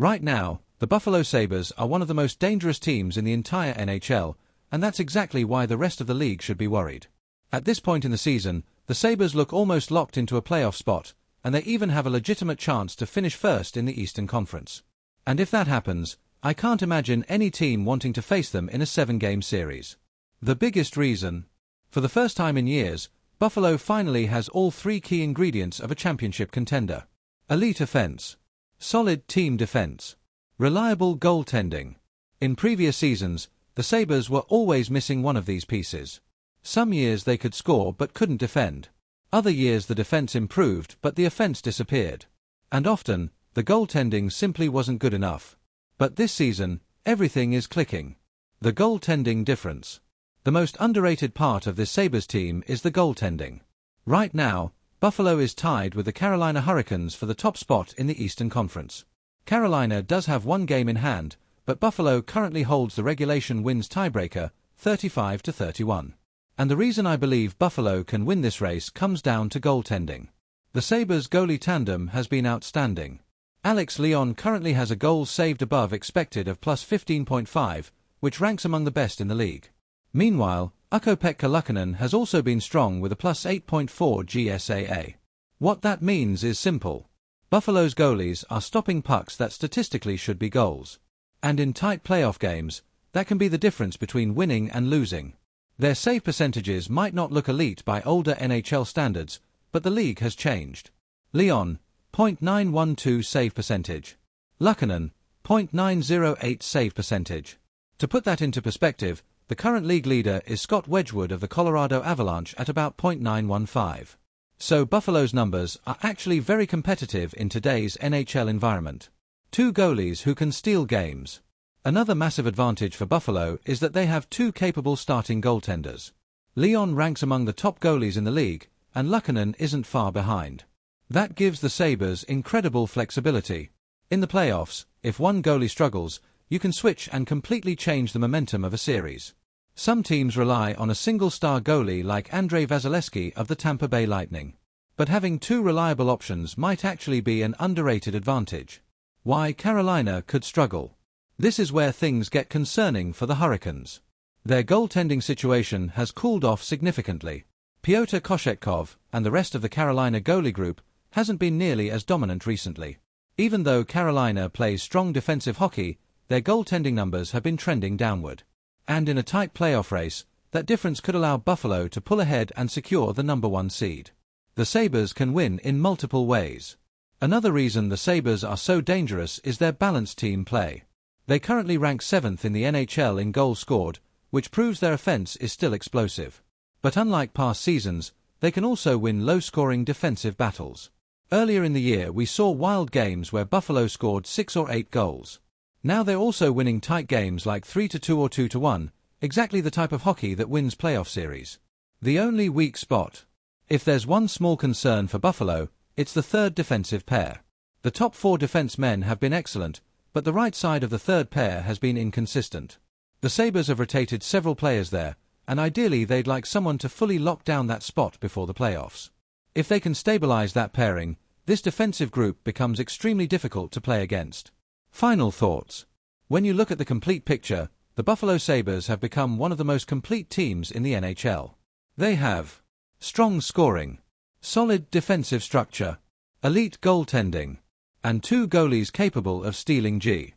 Right now, the Buffalo Sabres are one of the most dangerous teams in the entire NHL, and that's exactly why the rest of the league should be worried. At this point in the season, the Sabres look almost locked into a playoff spot, and they even have a legitimate chance to finish first in the Eastern Conference. And if that happens, I can't imagine any team wanting to face them in a 7-game series. The biggest reason? For the first time in years, Buffalo finally has all 3 key ingredients of a championship contender. Elite offense. Solid team defense. Reliable goaltending. In previous seasons, the Sabres were always missing one of these pieces. Some years they could score but couldn't defend. Other years the defense improved but the offense disappeared. And often, the goaltending simply wasn't good enough. But this season, everything is clicking. The goaltending difference. The most underrated part of this Sabres team is the goaltending. Right now, Buffalo is tied with the Carolina Hurricanes for the top spot in the Eastern Conference. Carolina does have 1 game in hand, but Buffalo currently holds the regulation wins tiebreaker, 35-31. And the reason I believe Buffalo can win this race comes down to goaltending. The Sabres goalie tandem has been outstanding. Lyon currently has a goals saved above expected of plus 15.5, which ranks among the best in the league. Meanwhile, Ukko-Pekka Luukkonen has also been strong with a plus 8.4 GSAA. What that means is simple. Buffalo's goalies are stopping pucks that statistically should be goals. And in tight playoff games, that can be the difference between winning and losing. Their save percentages might not look elite by older NHL standards, but the league has changed. Lyon, .912 save percentage. Luukkonen, .908 save percentage. To put that into perspective, the current league leader is Scott Wedgwood of the Colorado Avalanche at about .915. So Buffalo's numbers are actually very competitive in today's NHL environment. 2 goalies who can steal games. Another massive advantage for Buffalo is that they have 2 capable starting goaltenders. Lyon ranks among the top goalies in the league, and Luukkonen isn't far behind. That gives the Sabres incredible flexibility. In the playoffs, if one goalie struggles, you can switch and completely change the momentum of a series. Some teams rely on a single-star goalie like Andrei Vasilevskiy of the Tampa Bay Lightning. But having 2 reliable options might actually be an underrated advantage. Why Carolina could struggle. This is where things get concerning for the Hurricanes. Their goaltending situation has cooled off significantly. Pyotr Kochetkov and the rest of the Carolina goalie group hasn't been nearly as dominant recently. Even though Carolina plays strong defensive hockey, their goaltending numbers have been trending downward. And in a tight playoff race, that difference could allow Buffalo to pull ahead and secure the number 1 seed. The Sabres can win in multiple ways. Another reason the Sabres are so dangerous is their balanced team play. They currently rank 7th in the NHL in goals scored, which proves their offense is still explosive. But unlike past seasons, they can also win low-scoring defensive battles. Earlier in the year we saw wild games where Buffalo scored 6 or 8 goals. Now they're also winning tight games like 3-2 or 2-1, exactly the type of hockey that wins playoff series. The only weak spot. If there's one small concern for Buffalo, it's the third defensive pair. The top 4 defensemen have been excellent, but the right side of the third pair has been inconsistent. The Sabres have rotated several players there, and ideally they'd like someone to fully lock down that spot before the playoffs. If they can stabilize that pairing, this defensive group becomes extremely difficult to play against. Final thoughts. When you look at the complete picture, the Buffalo Sabres have become one of the most complete teams in the NHL. They have strong scoring, solid defensive structure, elite goaltending, and 2 goalies capable of stealing G.